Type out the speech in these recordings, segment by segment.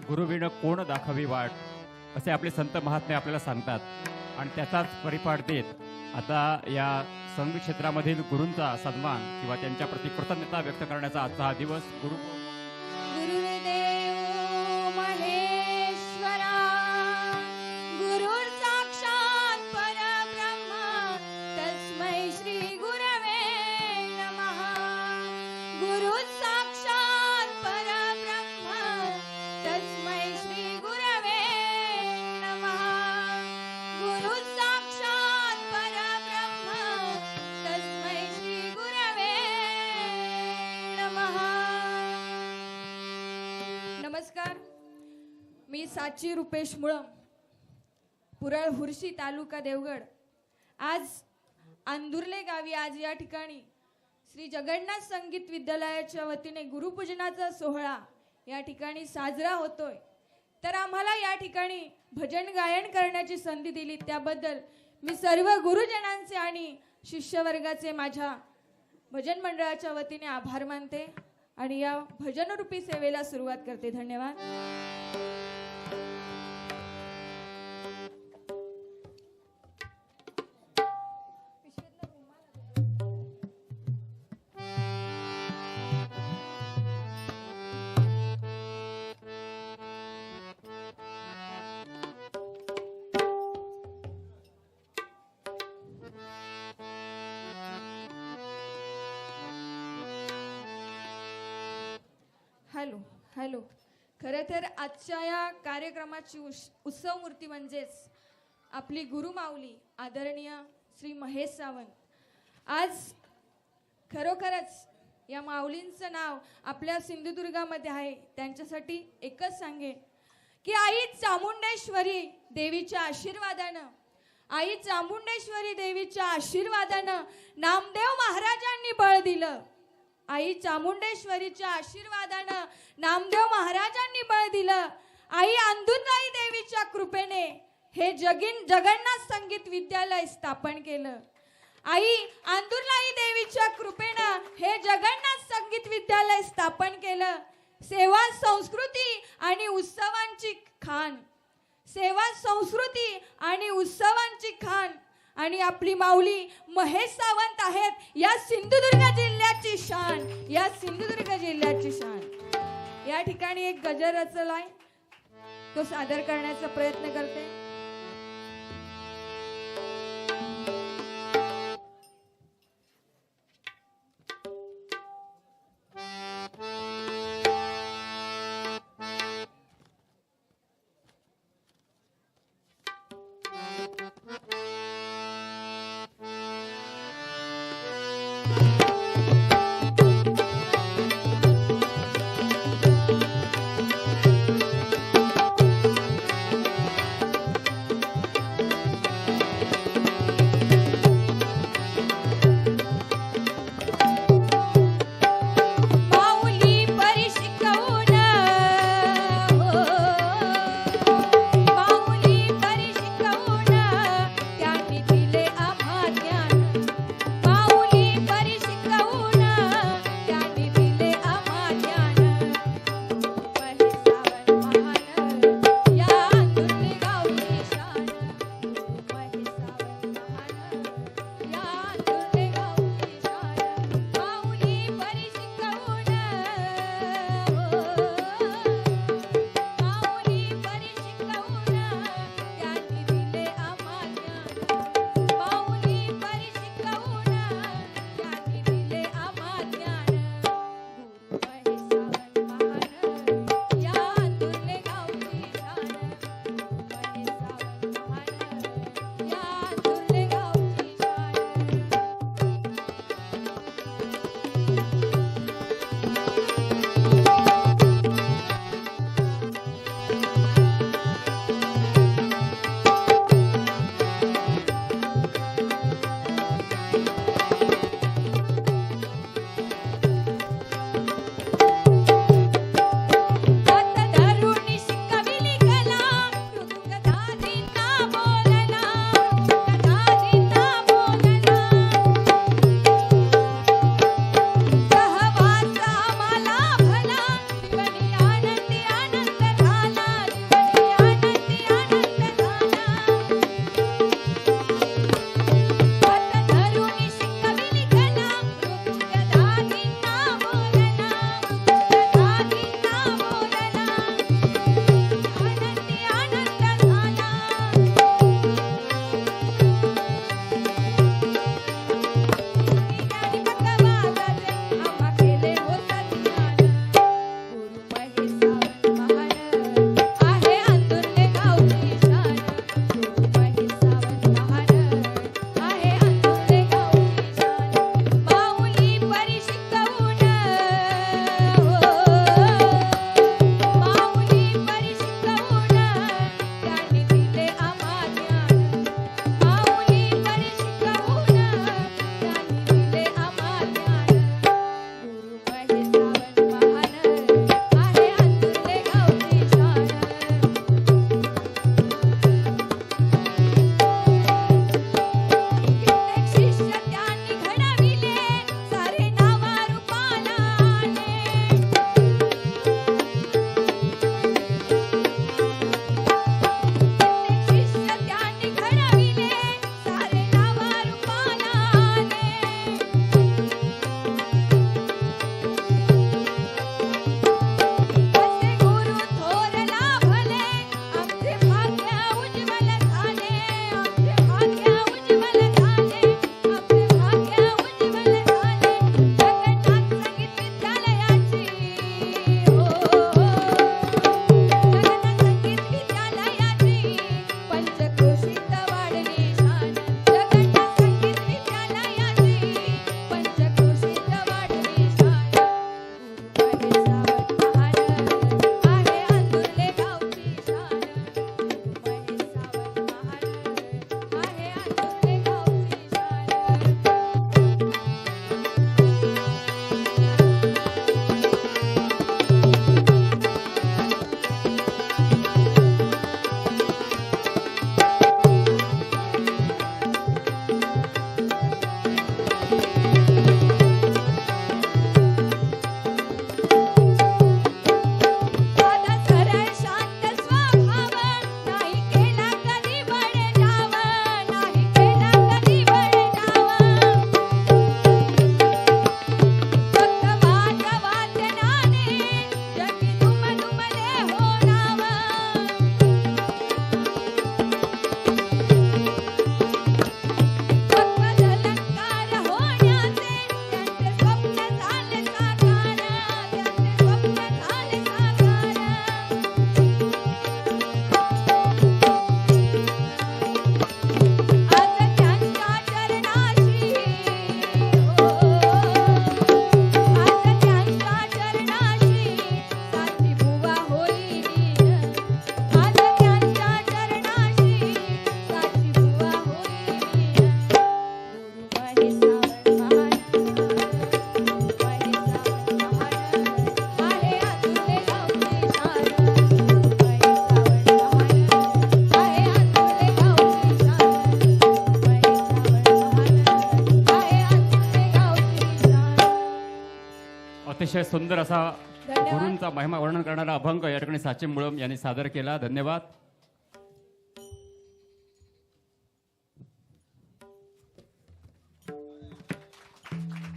गुरुविण कोण दाखवी वाट, असे आपले संत महात्मे आपल्याला सांगतात. आणि त्याचाच परिपाठ देत आता या संगीत क्षेत्रामधील गुरूंचा सन्मान किंवा त्यांच्या प्रति कृतज्ञता व्यक्त करण्याचा आजचा हा दिवस गुरुदेव महेश्वरा, गुरुर् साक्षात् परब्रह्म, तस्मै श्री गुरवे नमः. गुरुर् साक्षात् परब्रह्म, तस्मै श्री गुरवे नमः. गुरुर् साक्षात् परब्रह्म, तस्मै श्री गुरवे नमः. नमस्कार, मी साची रुपेश मुळम, पुरळ हुर्शी तालुका देवगड. आज अंदुर्ले गावी आज या ठिकाणी श्री जगन्नाथ संगीत विद्यालयाच्या वतीने गुरुपूजनाचा सोहळा या ठिकाणी साजरा होतोय. तर आम्हाला या ठिकाणी भजन गायन करण्याची संधी दिली त्याबद्दल मी सर्व गुरुजनांचे आणि शिष्यवर्गाचे माझ्या भजन मंडळाच्या वतीने आभार मानते आणि या भजनरूपी सेवेला सुरुवात करते. धन्यवाद. Hello hello. खरं तर आजच्या या कार्यक्रमाची उत्सव मूर्ती म्हणजेच आपली गुरुमाऊली आदरणीय श्री महेश सावंत. आज खरोखरच या माऊलींचं नाव आपल्या सिंधुदुर्गामध्ये आहे. त्यांच्यासाठी एकच सांगेन की आई चामुंडेश्वरी देवीच्या आशीर्वादानं, आई चामुंडेश्वरी देवीच्या आशीर्वादानं नामदेव महाराजांनी बळ दिलं. आई चामुंडेश्वरीच्या आशीर्वादानं नामदेव महाराजांनी बळ दिलं. आई अंदुरलाई देवीच्या कृपेने हे जगन्नाथ संगीत विद्यालय स्थापन केलं. आई अंदुरलाई देवीच्या कृपेनं हे जगन्नाथ संगीत विद्यालय स्थापन केलं. सेवा संस्कृती आणि उत्सवांची खाण, सेवा संस्कृती आणि उत्सवांची खाण आणि आपली माऊली महेश सावंत आहेत या सिंधुदुर्ग जिल्ह्याची शान, या सिंधुदुर्ग जिल्ह्याची शान. या ठिकाणी एक गजर रचलाय, तो सादर करण्याचा प्रयत्न करते. अतिशय सुंदर असा धन्यवाद. गुरूंचा महिमा वर्णन करणारा अभंग या ठिकाणी सचिन मुळम यांनी सादर केला. धन्यवाद.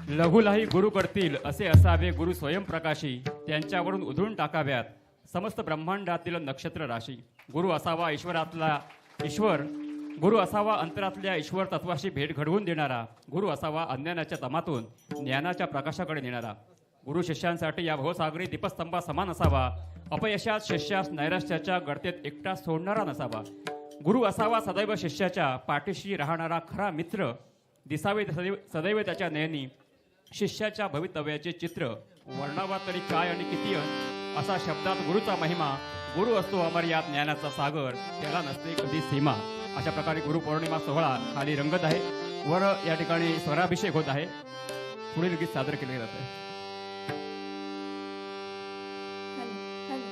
लघुलाही गुरु करतील असे असावे गुरु स्वयंप्रकाशी, त्यांच्यावरून उधळून टाकाव्यात समस्त ब्रह्मांडातील नक्षत्र राशी. गुरु असावा ईश्वरातला ईश्वर, गुरु असावा अंतरातल्या ईश्वर तत्वाशी भेट घडवून देणारा, गुरु असावा अज्ञानाच्या तमातून ज्ञानाच्या प्रकाशाकडे नेणारा. गुरु शिष्यांसाठी या भवसागरी दीपस्तंभा समान असावा, अपयशात शिष्यास नैराश्याच्या गडतेत एकटा सोडणारा नसावा. गुरु असावा सदैव शिष्याच्या पाठीशी राहणारा खरा मित्र, दिसावे सदैव त्याच्या नयनी शिष्याच्या भवितव्याचे चित्र. वर्णावा तरी काय आणि किती असा शब्दात गुरुचा महिमा. गुरु असतो अमर्याद ज्ञानाचा सागर, त्याला नसते कधी सीमा. अशा प्रकारे गुरुपौर्णिमा सोहळा खाली रंगत आहे. वर या ठिकाणी स्वराभिषेक होत आहे. पुढील गीत सादर केले जात आहे. Hello hello.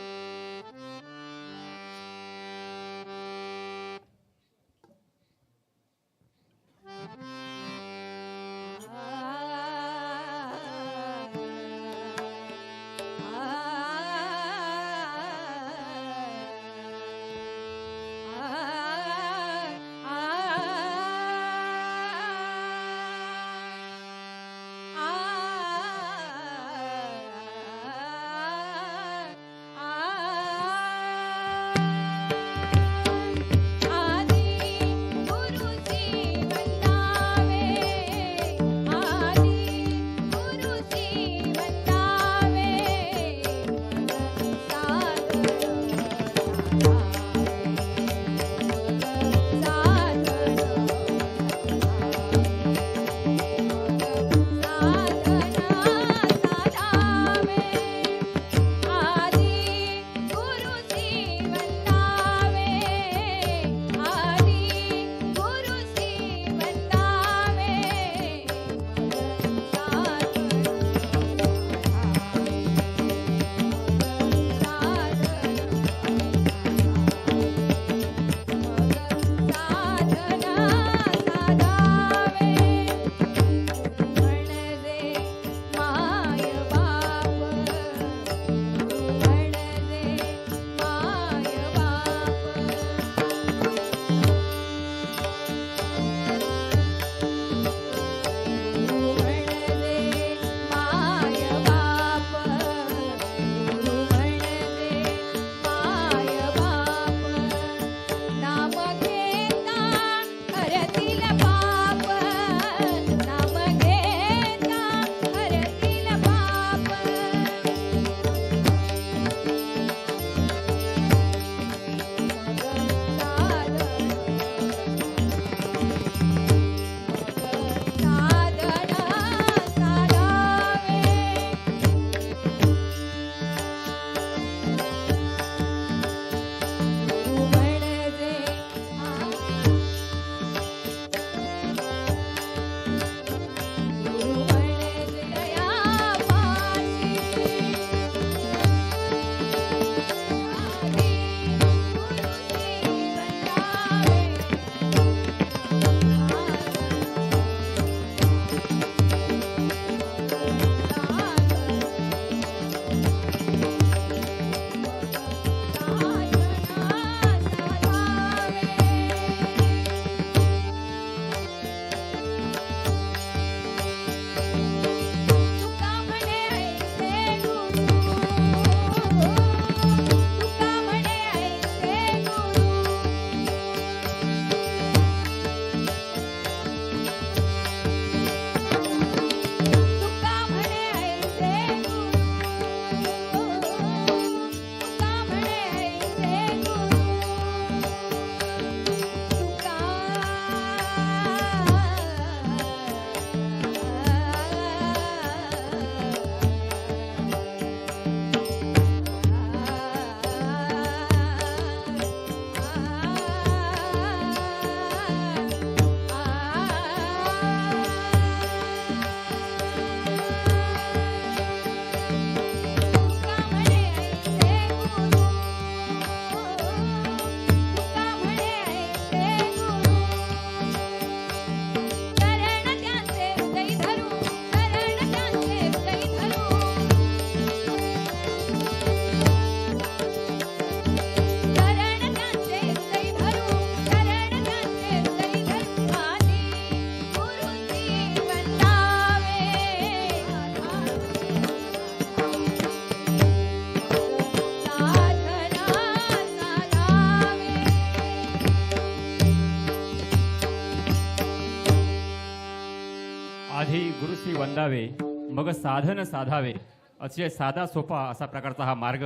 वंदावे मग साधन साधावे, अतिशय साधा सोपा असा प्रकारचा हा मार्ग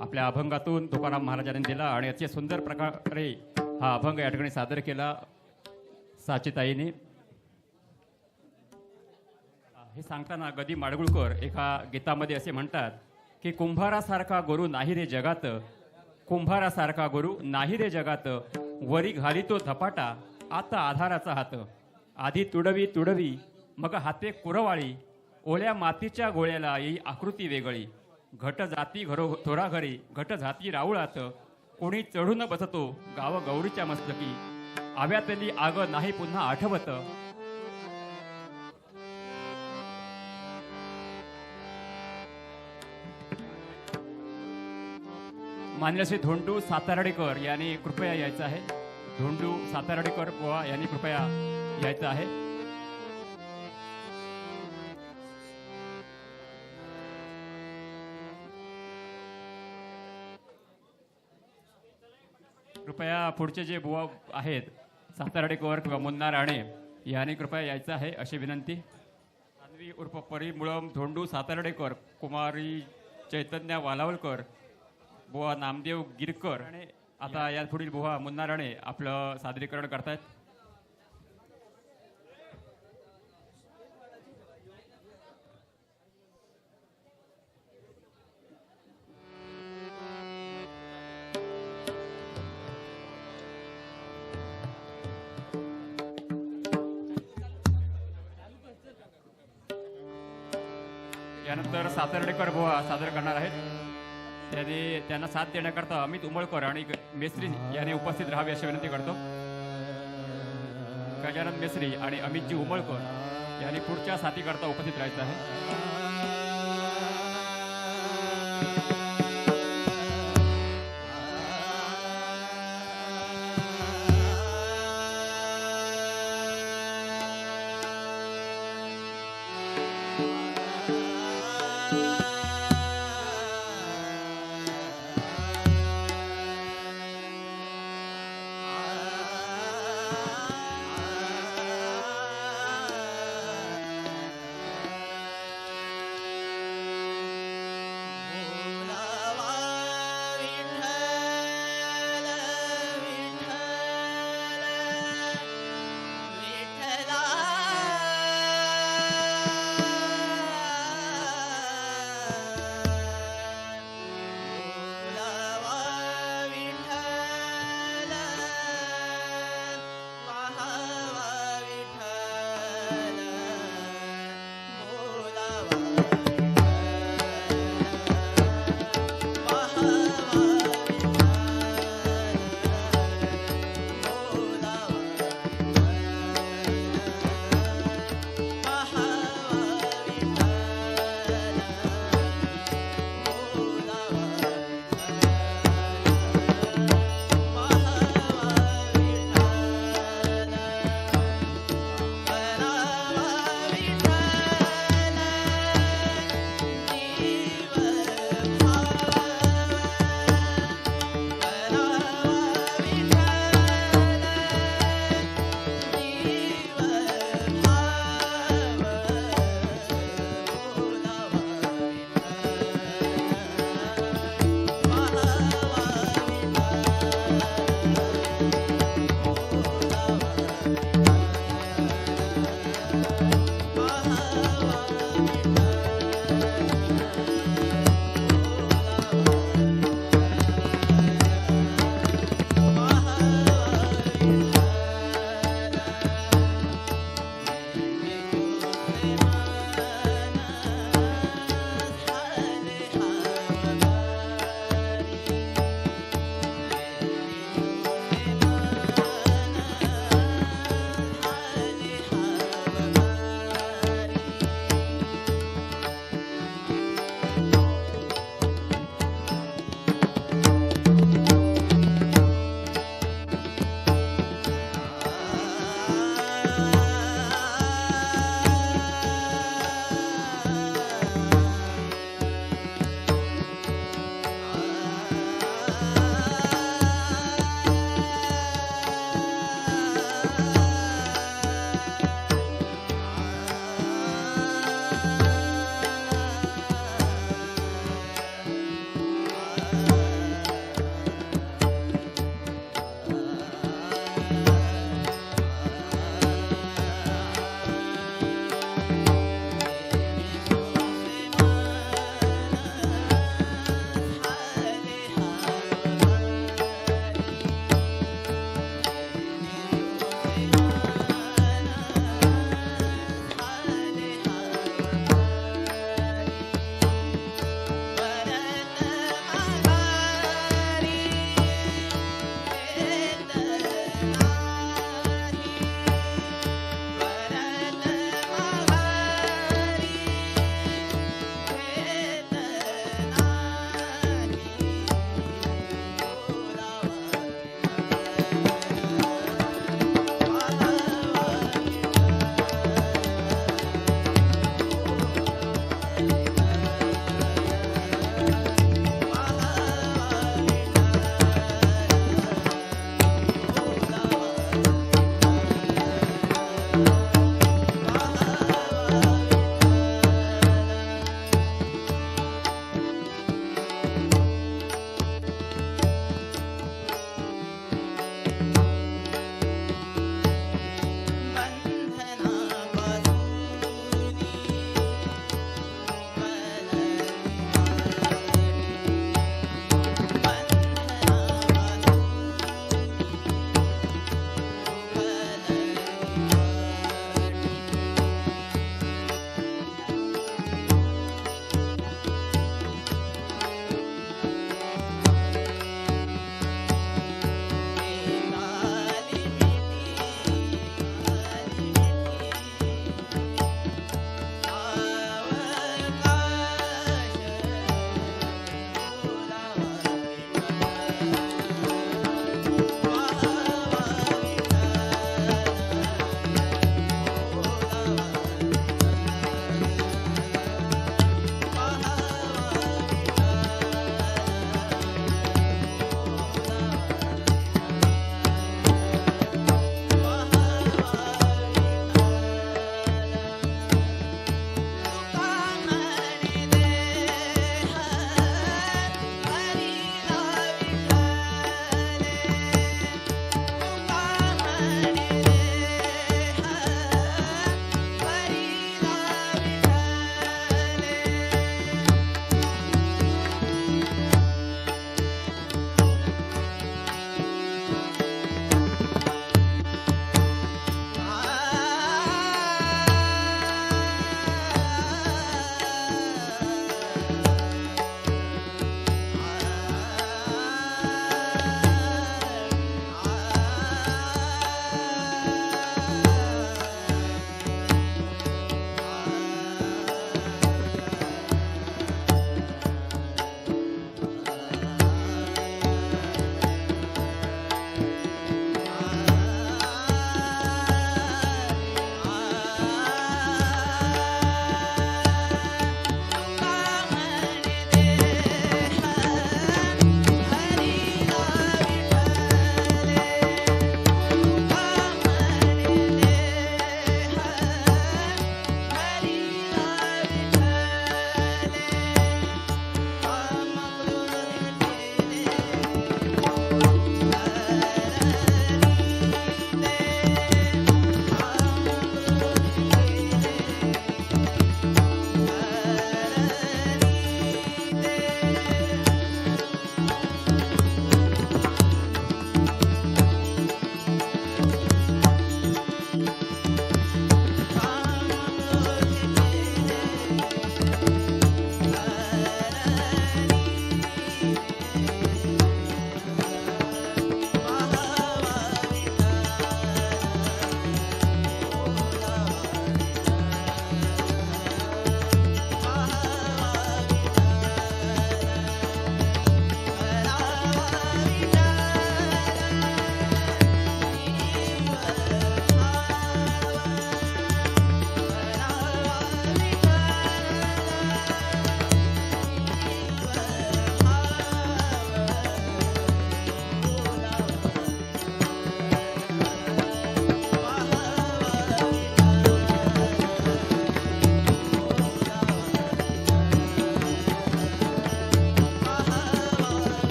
आपल्या अभंगातून तुकाराम महाराजांनी दिला आणि अतिशय सुंदर प्रकारे हा अभंग या ठिकाणी सादर केला साचिताईने. हे सांगताना गदी माडगुळकर एका गीतामध्ये असे म्हणतात की कुंभारासारखा गुरु नाही रे जगात, कुंभारासारखा गुरु नाही रे जगात, वरी घाली तो धपाटा आता आधाराचा हात, आधी तुडवी तुडवी मग हाते कुरवाळी, ओल्या मातीच्या गोळ्याला येई आकृती वेगळी, घट जाती घरो थोरा घरी घट जाती राऊळात, कोणी चढून बसतो गाव गौरीच्या मस्तकी, आव्यातली आग नाही पुन्हा आठवत. मान्य श्री धोंडू सातारडेकर यांनी कृपया यायचं आहे. धोंडू सातारडेकर बुवा यांनी कृपया यायचं आहे. कृपया पुढचे जे बुवा आहेत सातारडेकर किंवा मुन्ना राणे यांनी कृपया यायचं आहे अशी विनंती. अन्वी उर्फ परिमुळम धोंडू सातारडेकर, कुमारी चैतन्य वालावलकर, बुवा नामदेव गिरकर आणि आता या पुढील बुवा मुन्ना राणे आपलं सादरीकरण करतायत. यानंतर सातारडेकर बुवा सादर करणार आहेत. त्यांना साथ देण्याकरता अमित उमळकर आणि मेस्त्री यांनी उपस्थित राहावे अशी विनंती करतो. गजानन मेस्त्री आणि अमितजी उमळकर यांनी पुढच्या साथीकरता उपस्थित राहायचं आहे.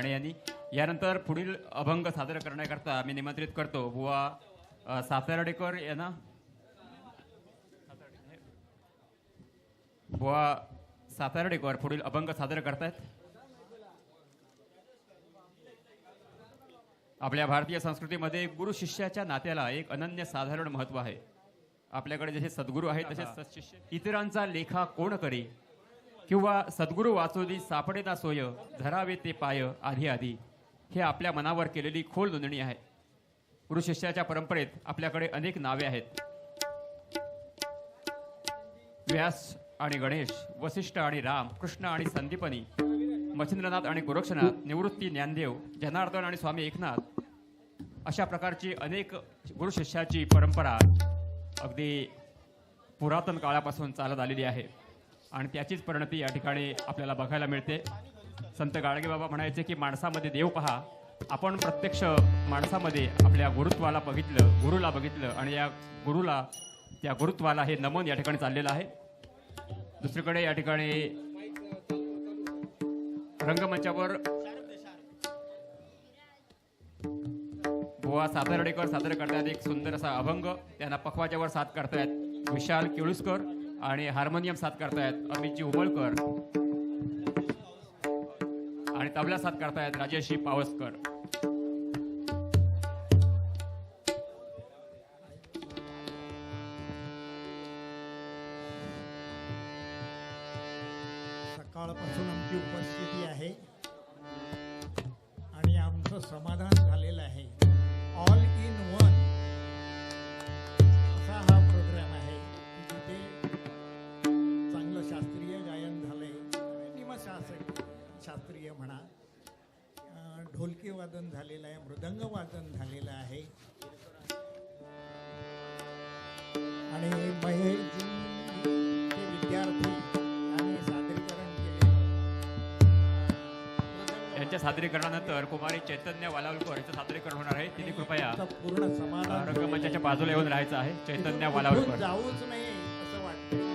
माने यांनी. यानंतर पुढील अभंग सादर करण्याकरता मी निमंत्रित करतो बुवा सातार्डेकर यांना. बुवा सातार्डेकर पुढील अभंग सादर करतायत. आपल्या भारतीय संस्कृतीमध्ये गुरु शिष्याच्या नात्याला एक अनन्य साधारण महत्व आहे. आपल्याकडे जसे सद्गुरू आहेत तसे सत्शिष्य. इतरांचा लेखा कोण करी किंवा सद्गुरू वाचोदी सापडे ना सोय धरावे ते पाय आधी आधी, हे आपल्या मनावर केलेली खोल नोंदणी आहे. गुरु शिष्याच्या परंपरेत आपल्याकडे अनेक नावे आहेत. व्यास आणि गणेश, वसिष्ठ आणि राम, कृष्ण आणि संदीपनी, मच्छिंद्रनाथ आणि गोरक्षनाथ, निवृत्ती ज्ञानदेव, जनार्दन आणि स्वामी एकनाथ, अशा प्रकारची अनेक गुरु शिष्याची परंपरा अगदी पुरातन काळापासून चालत आलेली आहे आणि त्याचीच परिणती या ठिकाणी आपल्याला बघायला मिळते. संत गाडगेबाबा म्हणायचे की माणसामध्ये देव पहा. आपण प्रत्यक्ष माणसामध्ये आपल्या गुरुत्वाला बघितलं, गुरुला बघितलं आणि या गुरुला, त्या गुरुत्वाला हे नमन या ठिकाणी चाललेलं आहे. दुसरीकडे या ठिकाणी रंगमंचावर बुवा सातार्डेकर सादर करतायत एक सुंदर असा अभंग. त्यांना पखवाजावर साथ करतायत विशाल केळुसकर आणि हार्मोनियम साथ करतायत अमितजी उमळकर आणि तबला साथ करतायत राजेशजी पावसकर. सकाळपासून आमची उपस्थिती आहे आणि आमचं समाधान झालेलं आहे. ऑल इन वन असा हा प्रोग्राम आहे की जिथे चांगलं शास्त्रीय गायन झालंय, शास्त्रीय म्हणा, ढोलकी वादन झालेलं आहे, मृदंग वादन झालेलं आहे आणि महेशजी हे विद्यार्थी आणि सादरीकरण केलेलं. यांच्या सादरीकरणानंतर कुमारी चैतन्य वालावलकर यांचं सादरीकरण होणार आहे. तिने कृपया पूर्ण समाधान रंगमंचाच्या बाजूला येऊन राहायचं आहे. चैतन्य इथून वालावलकर. जाऊच नाही असं वाटतं.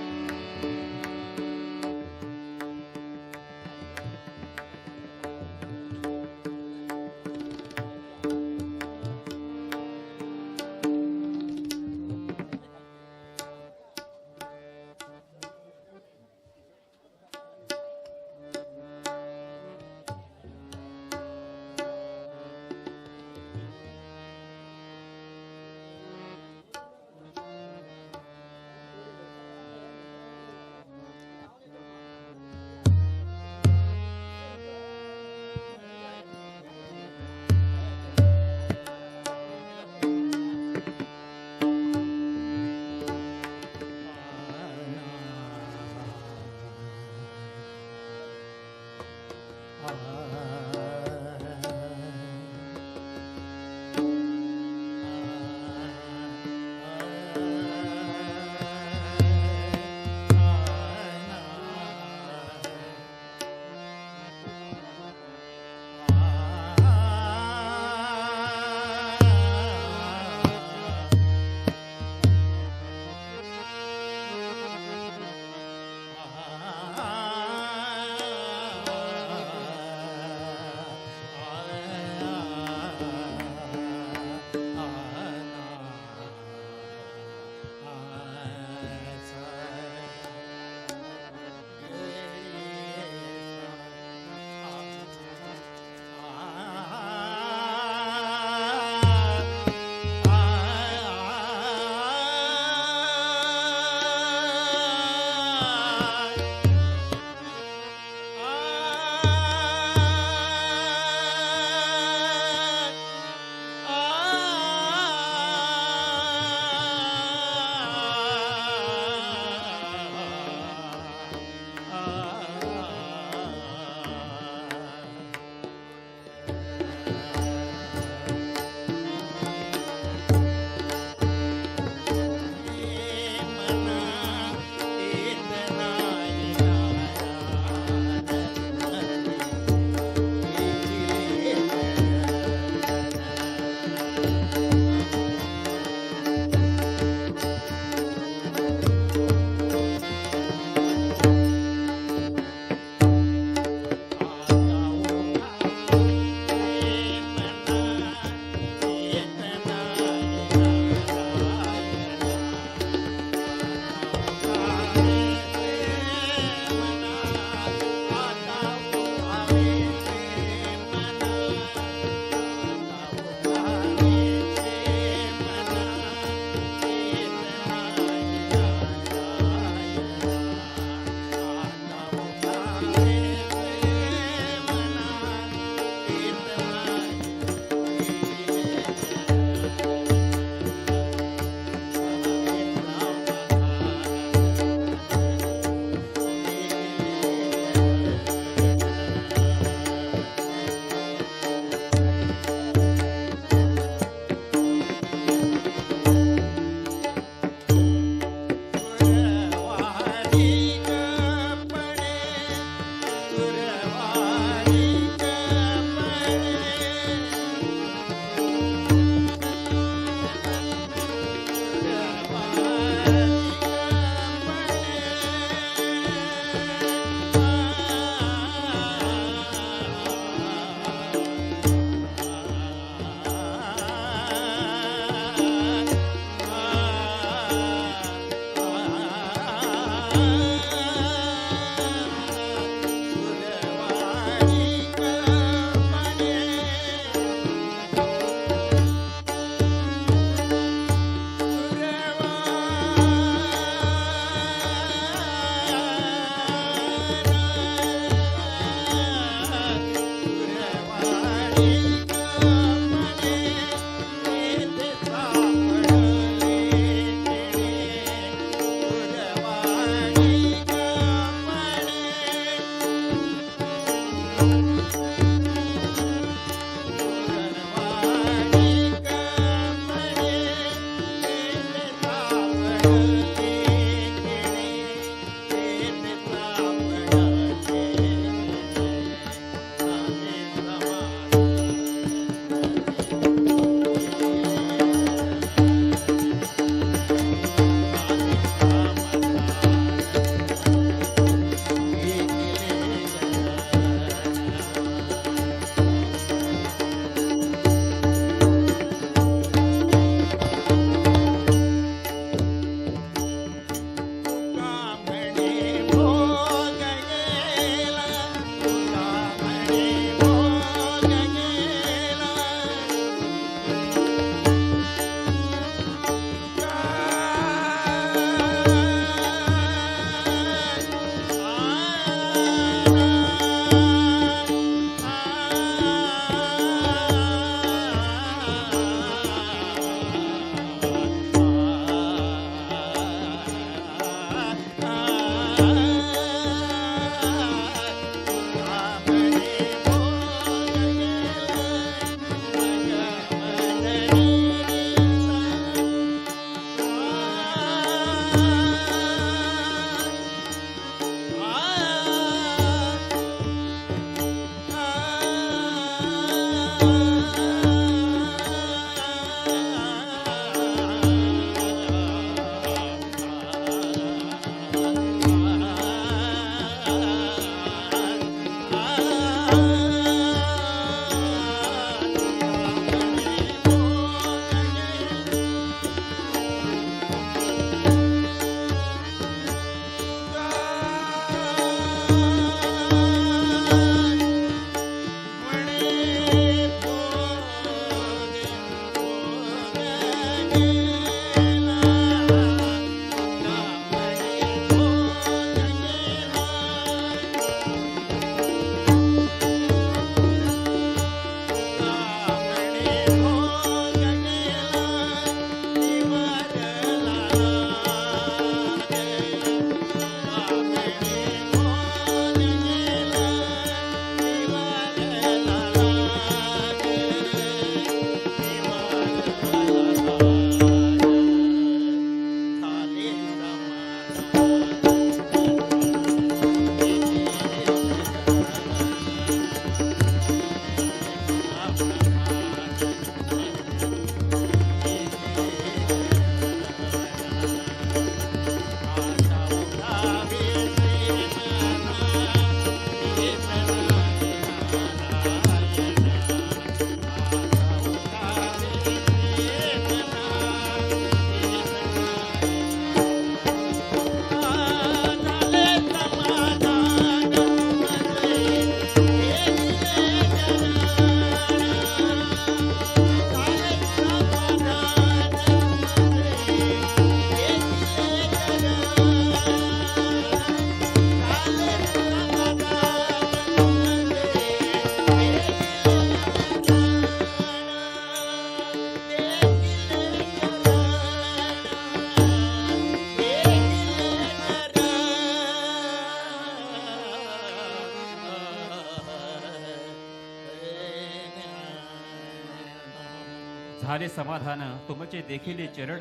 झाले समाधान तुमचे देखील चरण,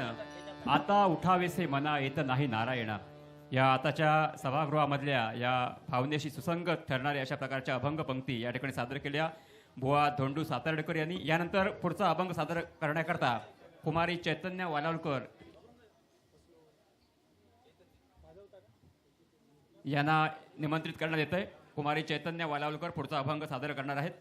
आता उठावेसे मना येत नाही नारायण. या आताच्या सभागृहामधल्या या भावनेशी सुसंगत ठरणाऱ्या अशा प्रकारच्या अभंग पंक्ती या ठिकाणी सादर केल्या बुवा धोंडू सातर्डेकर यांनी. यानंतर पुढचा अभंग सादर करण्याकरता कुमारी चैतन्य वालावलकर यांना निमंत्रित करण्यात येत आहे. कुमारी चैतन्य वालावलकर पुढचा अभंग सादर करणार आहेत.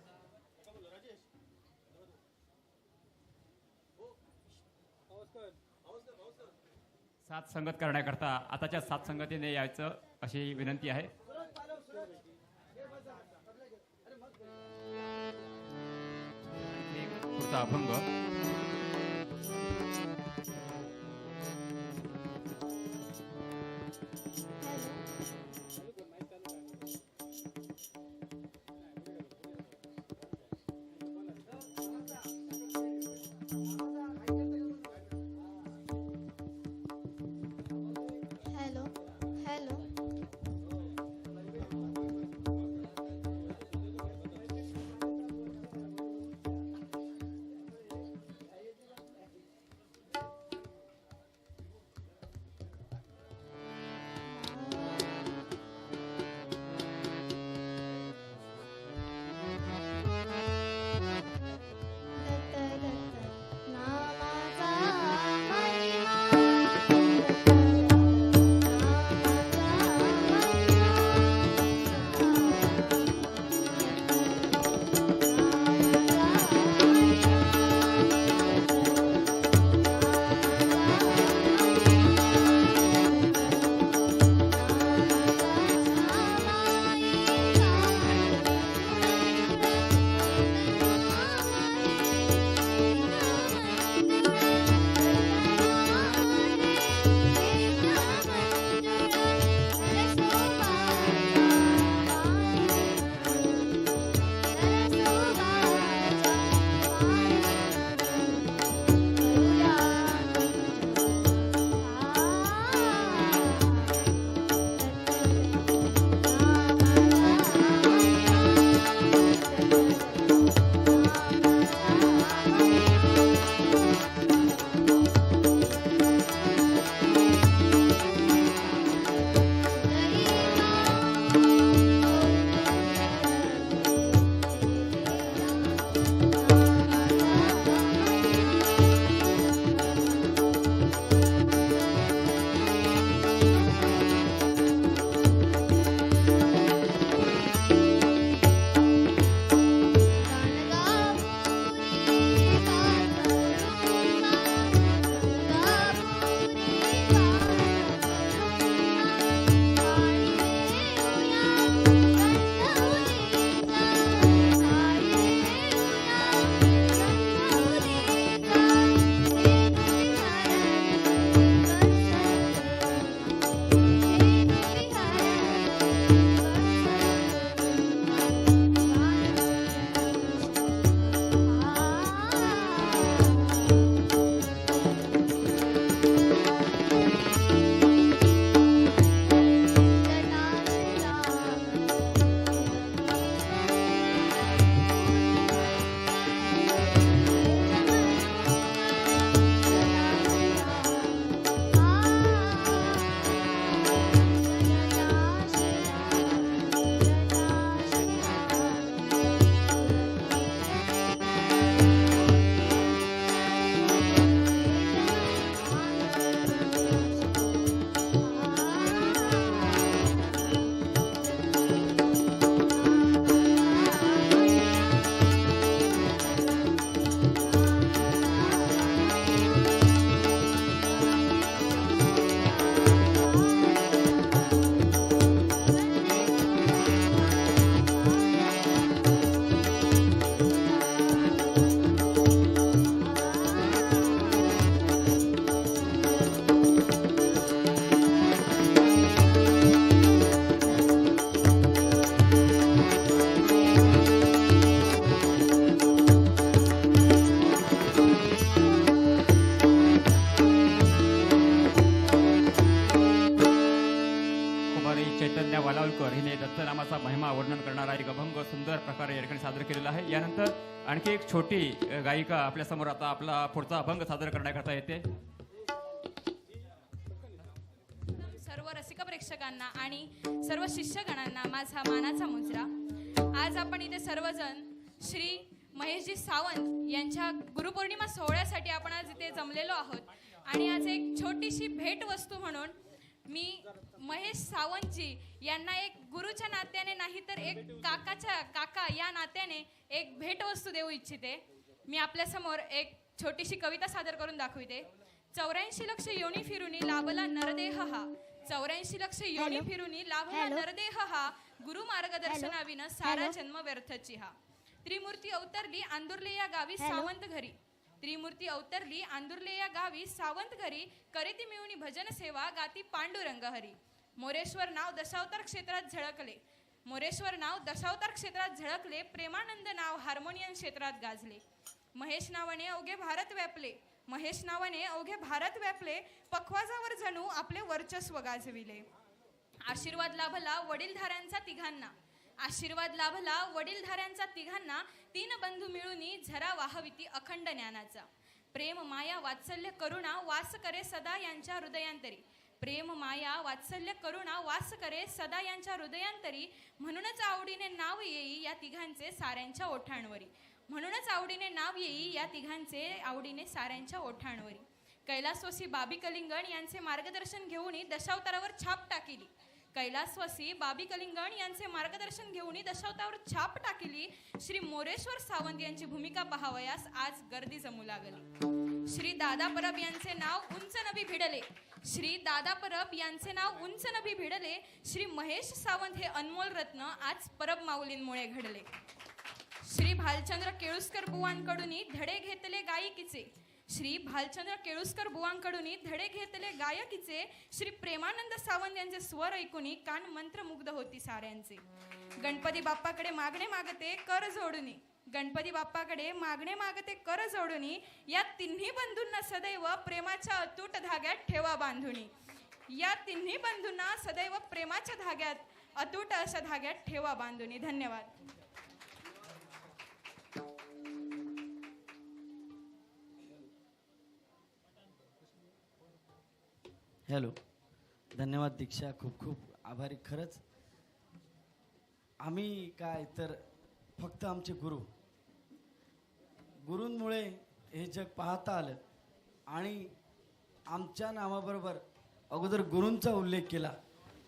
सात संगत करण्याकरता आताच्या सात संगतीने यायचं अशी विनंती आहे. पुढचा अभंग हॅलो हॅलो करणारा एक अभंग सुंदर प्रकारे या ठिकाणी सादर केलेला आहे. यानंतर आणखी एक छोटी गायिका आपल्या समोर आता आपला पुढचा अभंग सादर करण्याकरता येते. सर्व रसिक प्रेक्षकांना आणि सर्व शिष्यगणांना माझा मानाचा मुजरा. आज आपण इथे सर्वजण श्री महेशजी सावंत यांच्या गुरुपौर्णिमा सोहळ्यासाठी आपण आज इथे जमलेलो आहोत. आणि आज एक छोटीशी भेट वस्तू म्हणून मी महेश सावंतजी यांना एक गुरुच्या नात्याने नाही तर एक काका या नात्याने एक भेटवस्तू देऊ इच्छिते. मी आपल्यासमोर एक छोटीशी कविता सादर करून दाखविते. 84 लक्ष योनी फिरुनी लाभला नरदेह हा. 84 लक्ष योनी फिरुनी लाभला नरदेह हा. गुरु मार्गदर्शनाविना सारा जन्म व्यर्थची हा. त्रिमूर्ती अवतरली आंदुर्ले या गावी सावंत घरी. त्रिमूर्ती अवतरली आंदुर्ले या गावी सावंत घरी. करीती मिळूनी भजन सेवा गाती पांडुरंग हरी. मोरेश्वर नाव दशावतार क्षेत्रात झळकले. मोरेश्वर नाव दशावतार क्षेत्रात झळकले. प्रेमानंद नाव हार्मोनियम क्षेत्रात गाजले. महेश नावाने अवघे भारत व्यापले. महेश नावाने अवघे भारत व्यापले. पखवाजावर जणू आपले वर्चस्व गाजविले. आशीर्वाद लाभला वडीलधाऱ्यांचा तिघांना. आशीर्वाद लाभला वडीलधाऱ्यांचा तिघांना. 3 बंधू मिळूनी झरा वाहविती अखंड ज्ञानाचा. प्रेम माया वात्सल्य करुणा वास करे सदा यांच्या हृदयांतरी. प्रेम माया वात्सल्य करुणा वास करे सदा यांच्या हृदयांतरी. म्हणूनच आवडीने नाव येई या तिघांचे साऱ्यांच्या ओठांवरी. म्हणूनच आवडीने नाव येई या तिघांचे आवडीने साऱ्यांच्या ओठांवरी. कैलासवासी बाबी कलिंगण यांचे मार्गदर्शन घेऊन दशावतारावर छाप टाकिली. कैलासवासी बाबी कलिंगण यांचे मार्गदर्शन घेऊन दशावतारावर छाप टाकिली. श्री मोरेश्वर सावंत यांची भूमिका पाहावयास आज गर्दी जमू लागली. श्री दादा परब यांचे नाव उंच नभी भिडले. श्री दादा परब यांचे नाव उंच नभी भिडले. श्री महेश सावंत हे अनमोल रत्न आज परब माऊलींमुळे घडले. श्री भालचंद्र केळुस्कर बुवांकडून धडे घेतले गायकीचे. श्री भालचंद्र केळुस्कर बुवांकडून धडे घेतले गायकीचे. श्री प्रेमानंद सावंत यांचे स्वर ऐकून कान मंत्रमुग्ध होती साऱ्यांचे. गणपती बाप्पाकडे मागणे मागते कर जोडूनी. गणपती बाप्पाकडे मागणे मागते कर जोडूनी. या तिन्ही बंधूंना सदैव प्रेमाच्या अतूट धाग्यात ठेवा बांधुनी. या तिन्ही बंधूंना सदैव प्रेमाच्या धाग्यात अतूट अशा धाग्यात ठेवा बांधुनी. धन्यवाद. हॅलो, धन्यवाद दीक्षा, खूप खूप आभारी. खरंच आम्ही काय तर फक्त आमचे गुरूंमुळे हे जग पाहता आलं. आणि आमच्या नावाबरोबर अगोदर गुरूंचा उल्लेख केला.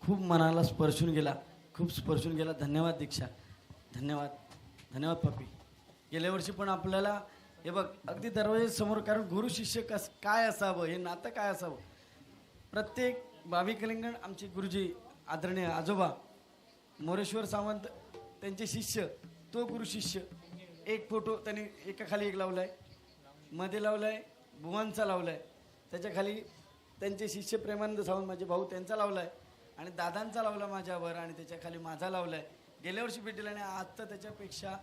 खूप मनाला स्पर्शून गेला, खूप स्पर्शून गेला. धन्यवाद दीक्षा, धन्यवाद. धन्यवाद पप्पी. गेल्या वर्षी पण आपल्याला हे बघ अगदी दरवाजेसमोर, कारण गुरु शिष्य काय असावं, हे नातं काय असावं. प्रत्येक बाबी कलिंगण आमचे गुरुजी आदरणीय आजोबा मोरेश्वर सावंत त्यांचे शिष्य, तो गुरु शिष्य. एक फोटो त्यांनी एका खाली एक लावलाय, मध्ये लावलाय बुवांचा लावलाय, त्याच्या खाली त्यांचे शिष्य प्रेमानंद सावंत माझे भाऊ त्यांचा लावलाय, आणि दादांचा लावला माझ्यावर, आणि त्याच्या खाली माझा लावलाय. गेल्या वर्षी भेटेल आणि आज तर त्याच्यापेक्षा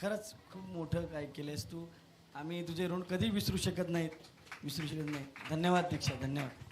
खरंच खूप मोठं काय केलंयस तू. आम्ही तुझे ऋण कधी विसरू शकत नाही. धन्यवाद दीक्षा, धन्यवाद.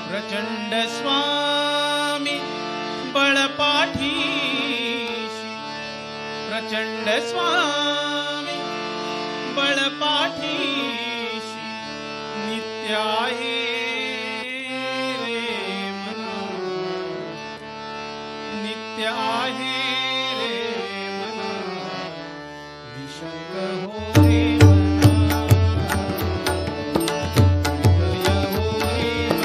प्रचंड स्वामी बळपाठीशी. प्रचंड स्वामी बळपाठीशी. नित्य आहे रे मना. नित्य आहे रे मना. विशंक हो रे मना. हृदय हो रे मना.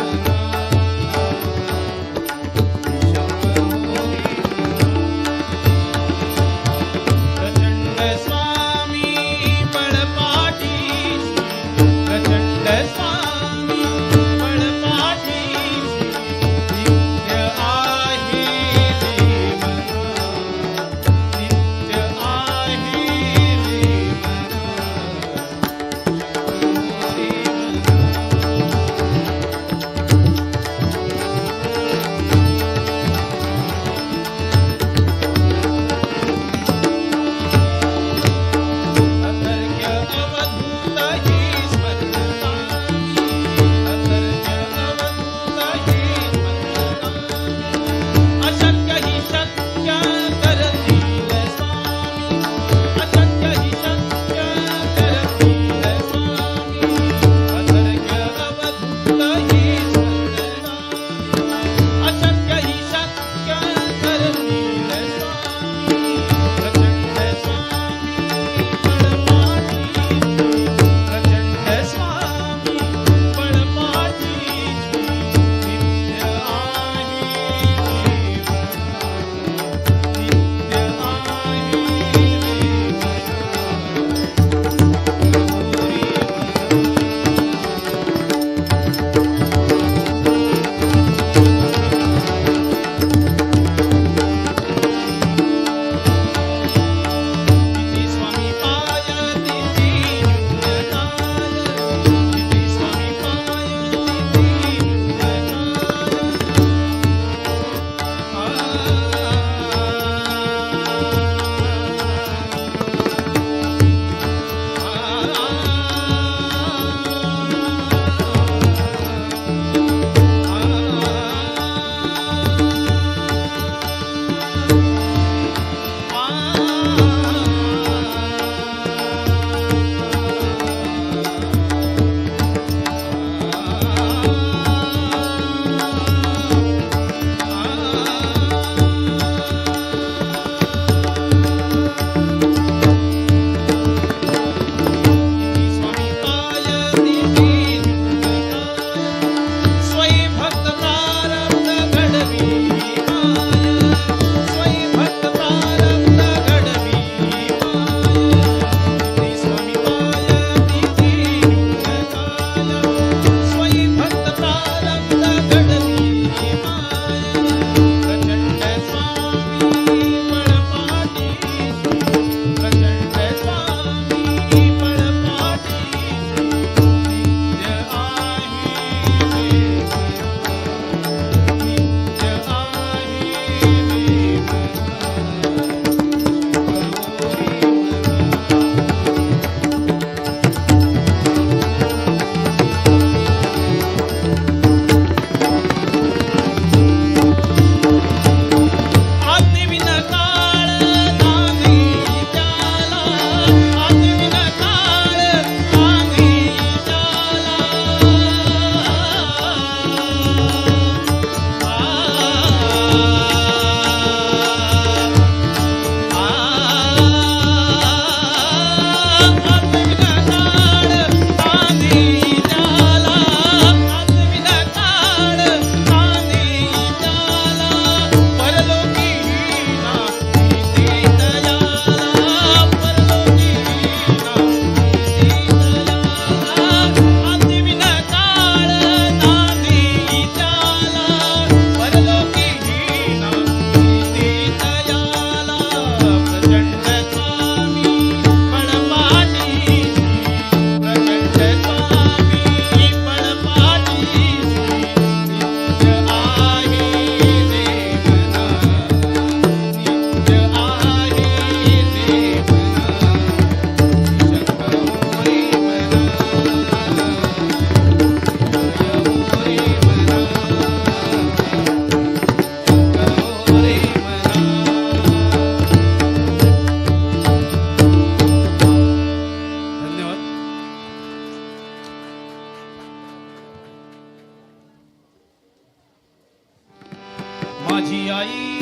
माझी आई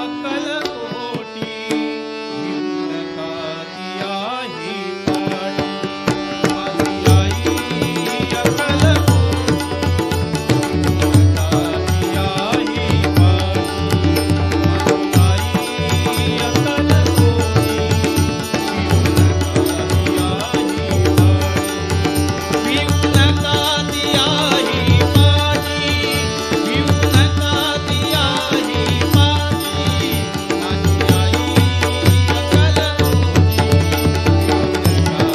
अक्कलकोटी विणकाती आहे पाटी. माझी आई अक्कलकोटी विणकाती आहे पाटी. माझी आई अक्कलकोटी विणकाती आहे पाटी. विणकाती आहे पाटी. माझी आई अक्कलकोटी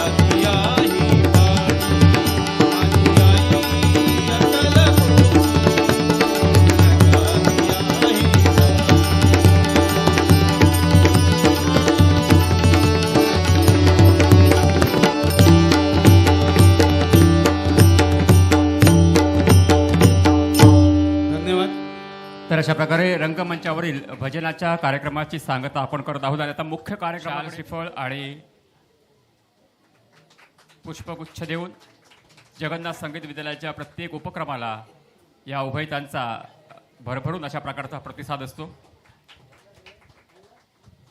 विणकाती आहे पाटी. माझी आई अक्कलकोटी धन्यवाद. तर अशा प्रकारे रंगमंचावरील भजनाच्या कार्यक्रमाची सांगता आपण करत आहोत. आणि आता मुख्य कार्यक्रम श्रीफळ आणि पुष्पगुच्छ देऊन जगन्नाथ संगीत विद्यालयाच्या प्रत्येक उपक्रमाला या उभयतांचा भरभरून अशा प्रकारचा प्रतिसाद असतो.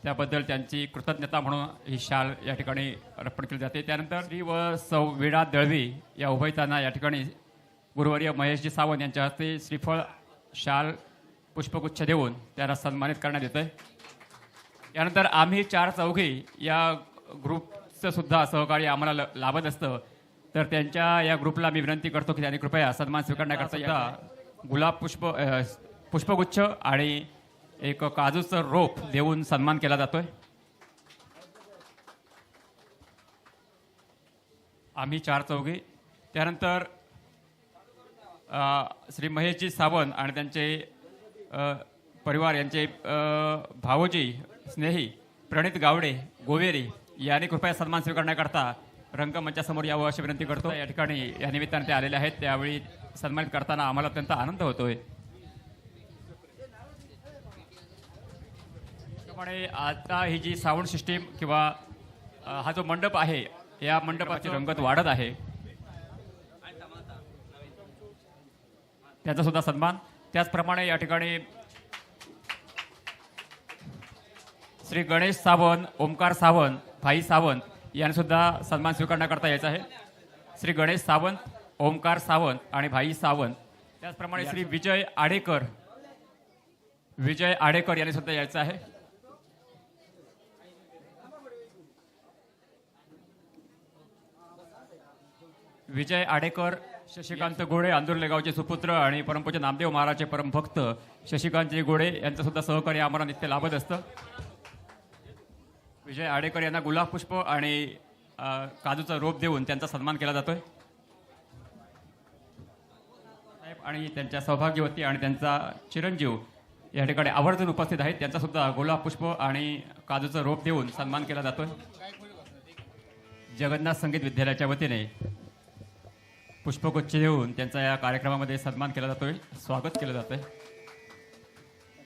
त्याबद्दल त्यांची कृतज्ञता म्हणून ही शाल या ठिकाणी अर्पण केली जाते. त्यानंतर श्री व सौ वीणा दळवी या उभयतांना या ठिकाणी गुरुवर्य महेशजी सावंत यांच्या हस्ते श्रीफळ, शाल, पुष्पगुच्छ देऊन त्यांना सन्मानित करण्यात येतं. यानंतर आम्ही 4 चौघी या ग्रुपचं सुद्धा सहकार्य आम्हाला लाभत असतं. तर त्यांच्या या ग्रुपला मी विनंती करतो की त्यांनी कृपया सन्मान स्वीकारण्याकरता सुद्धा गुलाब पुष्पगुच्छ आणि एक काजूचं रोप देऊन सन्मान केला जातोय. आम्ही 4 चौघी. त्यानंतर श्री महेशजी सावंत आणि त्यांचे परिवार यांचे भावोजी स्नेही प्रणित गावडे गोवेरी यांनी कृपया सन्मान स्वीकारण्याकरता रंगमंचासमोर यावं अशी विनंती करतो. या ठिकाणी या निमित्ताने ते आलेले आहेत. त्यावेळी सन्मानित करताना आम्हाला अत्यंत आनंद होतोय. त्याप्रमाणे आता ही जी साऊंड सिस्टीम किंवा हा जो मंडप आहे या मंडपाची रंगत वाढत आहे. त्याचा सुद्धा सन्मान. त्याचप्रमाणे या ठिकाणी श्री गणेश सावंत, ओमकार सावंत, भाई सावंत यांनी सुद्धा सन्मान स्वीकारण्याकरता यायचं आहे. श्री गणेश सावंत, ओमकार सावंत आणि भाई सावंत. त्याचप्रमाणे श्री विजय आडेकर यांनी सुद्धा यायचं आहे. विजय आडेकर, शशिकांत गोडे, आंदुर्ले गावचे सुपुत्र आणि परमपूज्य नामदेव महाराजचे परमभक्त शशिकांतजी गोडे यांचं सुद्धा सहकार्य आम्हाला नित्य लाभत असतं. विजय आडेकर यांना गुलाब पुष्प आणि काजूचा रोप देऊन त्यांचा सन्मान केला जातोय. आणि त्यांच्या सौभाग्यवती आणि त्यांचा चिरंजीव या ठिकाणी आवर्जून उपस्थित आहेत. त्यांचा सुद्धा गुलाब पुष्प आणि काजूचा रोप देऊन सन्मान केला जातोय. जगन्नाथ संगीत विद्यालयाच्या वतीने पुष्पगुच्छ देऊन त्यांचा या कार्यक्रमामध्ये सन्मान केला जातोय, स्वागत केलं जातंय.